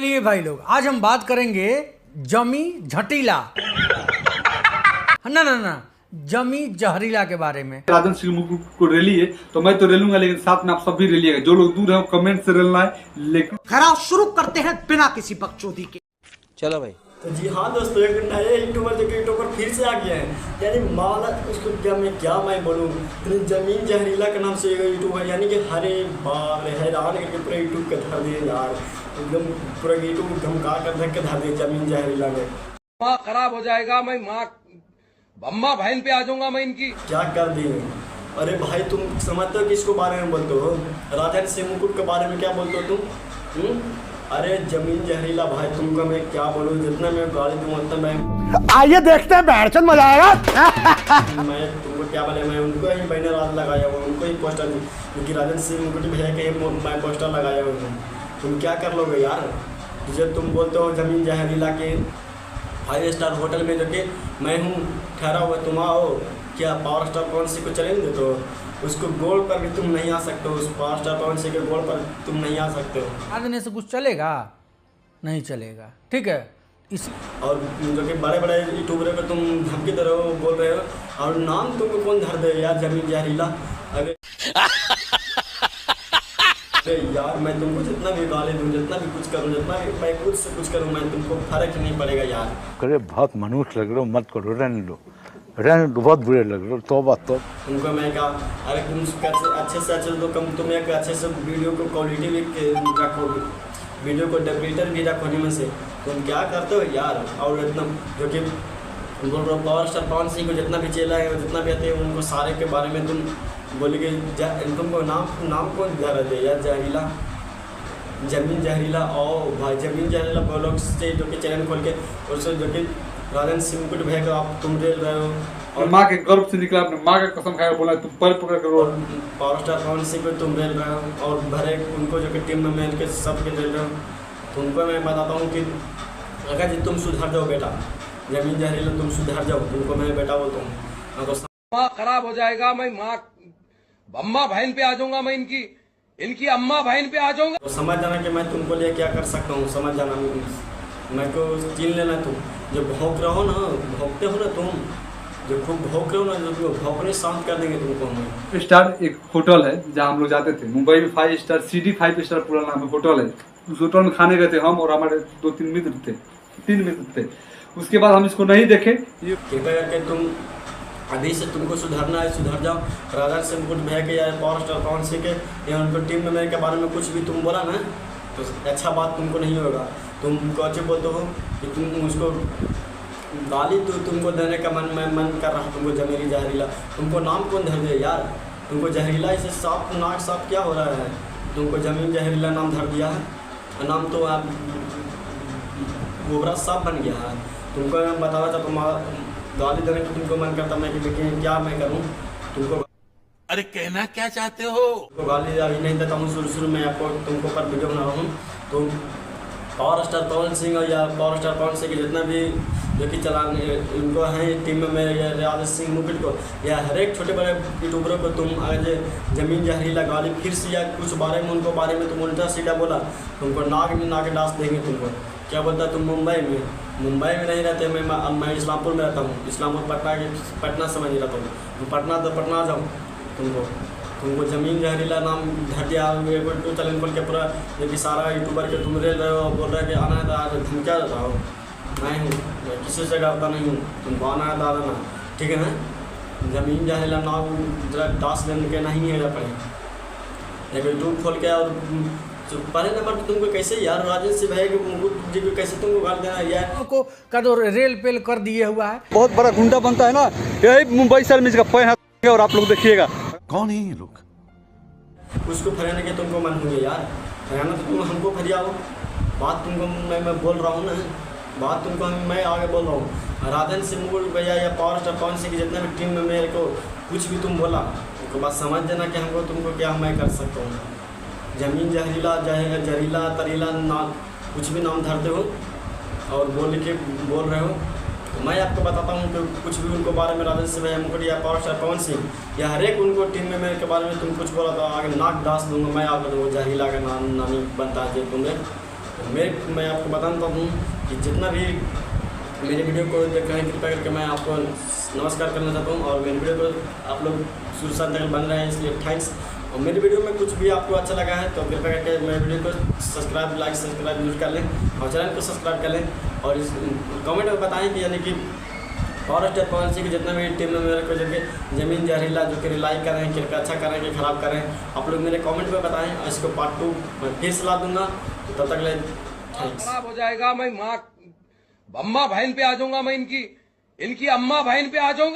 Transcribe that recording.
चलिए भाई लोग, आज हम बात करेंगे जमी झटीला ना ना ना जमी जहरीला के बारे में। राजन सिंह मुर्मू को रैली है तो मैं तो रेलूंगा, लेकिन साथ में आप सब भी रैलिएगा। जो लोग दूर हैं कमेंट से रेलना है, लेकिन खराब शुरू करते हैं बिना किसी बकचोदी के। चलो भाई। तो जी हाँ दोस्तों, एक नए यूट्यूबर जो कि यूट्यूबर फिर से आ गया है, यानी माला उसको क्या मैं बोलूँ, जमीन जहरीला के नाम से यूट्यूबर, यानी कि हरे बाप रे हैरान करके पूरा यूट्यूब के धर दिए यार, एकदम पूरा यूट्यूब धमका कर धक के धर दिए जमीन जहरीला में। माँ खराब हो जाएगा, मैं माँ अम्मा बहन पे आ जाऊंगा मैं इनकी। क्या कर दिए? अरे भाई तुम समझते हो किसको बारे में बोलते हो? राजन सिंह मुकुट के बारे में क्या बोलते हो तुम? अरे जमीन जहरीला भाई, तुमको मैं क्या बोलूँ, जितना मैं गाली दूँ उतना मैं आइए देखते हैं बैठचंद मजा आएगा। मैं तुमको क्या बोले, मैं उनको ही बैनर आज लगाया हुआ, उनको ही पोस्टर, क्योंकि राजन सिंह मुकुट भैया के मैं पोस्टर लगाया हुआ हूँ। तुम क्या कर लोगे यार? जब तुम बोलते हो जमीन जहरीला के 5 स्टार होटल में जो कि मैं हूँ ठहरा हुआ, तुम आओ क्या पावर स्टार कौन सी को चलेंगे? तो उसको गोल पर भी तुम नहीं आ सकते हो, उस पावर स्टार कौन सी के गोल पर तुम नहीं आ सकते हो। आदमी से कुछ चलेगा नहीं चलेगा, ठीक है। इस और जो कि बड़े बड़े यूट्यूबर को तुम धमकी दे रहे हो, बोल रहे हो, और नाम तुमको कौन धर दे यार जमीन जहरीला? अरे यार मैं तुमको जितना भी गाली दूँ, जितना भी कुछ करूँ, जितना भी मैं खुद से कुछ करूँ, मैं तुमको फर्क ही नहीं पड़ेगा यार। अरे बहुत मनुष्य लग रहे हो, मत करो, रहने दो बहुत बुरे लग रहे हो। तौबा तो तुमको मैं कहा, अरे तुम अच्छे से अच्छे तो कम, तुम एक अच्छे से वीडियो को क्वालिटी भी रखो, वीडियो को डेवलपर भी रखो नहीं में से, तुम क्या करते हो यार? और इतना जो कि बोल रहे हो पावर स्टार पवन सिंह को जितना भी चेला है, जितना भी आते हैं, उनको सारे के बारे में तुम बोलोगे। तुमको नाम कौन धरा दे यार? जहरीला, जमीन जहरीला। और भाई जमीन जहरीला ब्लॉग से जो कि चैनल खोल के, उससे जो कि राजन सिंह मुकुट भैया का आप तुम रेल रहे हो, और माँ के गर्भ से निकला, अपने माँ का कसम खाया, बोला तुम पर पकड़ करो। पावर स्टार पवन सिंह को तुम रेल रहे हो, और भरे उनको जो कि टीम में मिल के सब के रेल रहे हो। तुमको मैं बताता हूँ कि अगर जी तुम सुधर जाओ बेटा, जमीन जहरीला तुम सुधर जाओ, तुमको मैं बेटा बोलता हूँ। माँ खराब हो जाएगा, मैं माँ अम्मा बहन पे आ जाऊंगा मैं इनकी अम्मा बहन पे आ जाऊंगा। तो समझ जाना कि मैं तुमको लिए क्या कर सकता हूँ, समझ जाना। मैं को चीन लेना, तुम जो भौंक रहो ना, भौंकते हो ना तुम, जो खूब भौंक रहे हो ना, जो भौंकने शांत कर देंगे तुमको हम। स्टार एक होटल है जहाँ हम लोग जाते थे, मुंबई में 5 स्टार CD 5 स्टार पूरा नाम है होटल है। उस होटल में खाने गए थे हम और हमारे 2-3 मित्र थे, 3 मित्र थे। उसके बाद हम इसको नहीं देखे। ये कृपया करके तुम अभी से तुमको सुधरना है, सुधर जाओ। राजा से मुकुट भैया के या पावर स्टार पवन सिंह के या उनको टीम में मेरे के बारे में कुछ भी तुम बोला ना, तो अच्छा बात तुमको नहीं होगा। तुम कैसे बोलते हो कि तुम उसको गाली तो तुमको देने का मन कर रहा है, तुमको जमीन जहरीला, तुमको नाम कौन धर दे यार? तुमको जहरीला इसे साफ नाक साफ क्या हो रहा है? तुमको जमीन जहरीला नाम धर दिया है, नाम तो आप गोबरा साफ बन गया है। तुमको मैं बता रहा था, तुम गाली देने को तुमको मन करता, मैं लेकिन क्या मैं करूँ तुमको? अरे कहना क्या चाहते हो? तो गाली अभी नहीं देता हूँ, शुरू में आपको तुमको पर वीडियो बना रहा हूँ। तो पावर स्टार पवन सिंह या पावर स्टार पवन सिंह के जितना भी जो कि चलाने उनको हैं टीम में, मेरे राजन सिंह मुकुट को या हर एक छोटे बड़े यूट्यूबरों को तुम आज जमीन जहरीला गाली फिर से या कुछ बारे में उनको बारे में तुम उल्टा सीधा बोला, तुमको नाक में नाक डांस देंगे। तुमको क्या बोलता है? तुम मुंबई में नहीं रहते, मैं इस्लामपुर में रहता हूँ। इस्लामपुर पटना समझ नहीं रहता हूँ, पटना तो पटना जाऊँ। तुमको जमीन जहरीला नाम धर दिया, यूट्यूब चैनल खोल के पूरा जो कि सारा यूट्यूबर के तुम रेल रहे हो, बोल रहे कि आना है दादा, धमकिया रहा हो। नहीं हूँ मैं, किसी से डरता नहीं हूँ, तुमको आना है दादा ना, ठीक है ना? जमीन जहरीला नाम जरा दास लेने के नहीं है पड़े, एक यूट्यूब खोल के। और पहले नंबर तो तुमको कैसे यार राजन से भाई मुकुट जी को कैसे तुमको गाल देना यार? को कदो रेल पेल कर दिए हुआ है। बहुत बड़ा गुंडा बनता है ना, यही मुंबई शहर में इसका पैर है, और आप लोग देखिएगा। कौन है ये लोग? उसको फरियाने के तुमको मन हुए यार, फरियाना तो तुम हमको फरियाओ। बात तुमको मैं बोल रहा हूँ ना, बात तुमको मैं आगे बोल रहा हूँ। राजन सिंह मुकुट भैया या पावर स्टार पवन सिंह की जितना भी टीम में मेरे को कुछ भी तुम बोला, उसको बात समझ देना कि हमको तुमको क्या मैं कर सकता हूँ। जमीन जहरीला जहरीला तरीला ना कुछ भी नाम धरते हो और बोल रहे हो। मैं आपको बताता हूँ कि कुछ भी उनको बारे में राजन सिंह मुकुट या पावर स्टार पवन सिंह या हर एक उनको टीम में मेरे के बारे में तुम कुछ बोला तो आगे नाक डांस दूंगा मैं, आगे वो जहरीला का नानी बनता है तुमने मैं आपको बताता हूँ कि जितना भी मेरी वीडियो को देख रहे हैं कृपया करके मैं आपको नमस्कार करना चाहता हूँ। और मेरी वीडियो को आप लोग शुरू से अंत तक बन रहे हैं इसलिए थैंक्स। और मेरी वीडियो में कुछ भी आपको अच्छा लगा है तो कृपया करके मेरी वीडियो को सब्सक्राइब जरूर कर लें और चैनल को सब्सक्राइब कर लें। और इस कमेंट में बताएं कि यानी कि पावर स्टार पवन सिंह के जितना भी टीम में मेरे को जगह जमीन जहरीला जो कि रिलाई करें कि अच्छा करें कि खराब करें, आप लोग मेरे कमेंट में बताएं और इसको पार्ट 2 मैं फिर सलाह दूंगा। तो तब तक ले थैंक्स। खराब हो जाएगा, मैं माँ अम्मा बहन पे आ जाऊंगा, मैं इनकी अम्मा बहन पे आ जाऊंगा।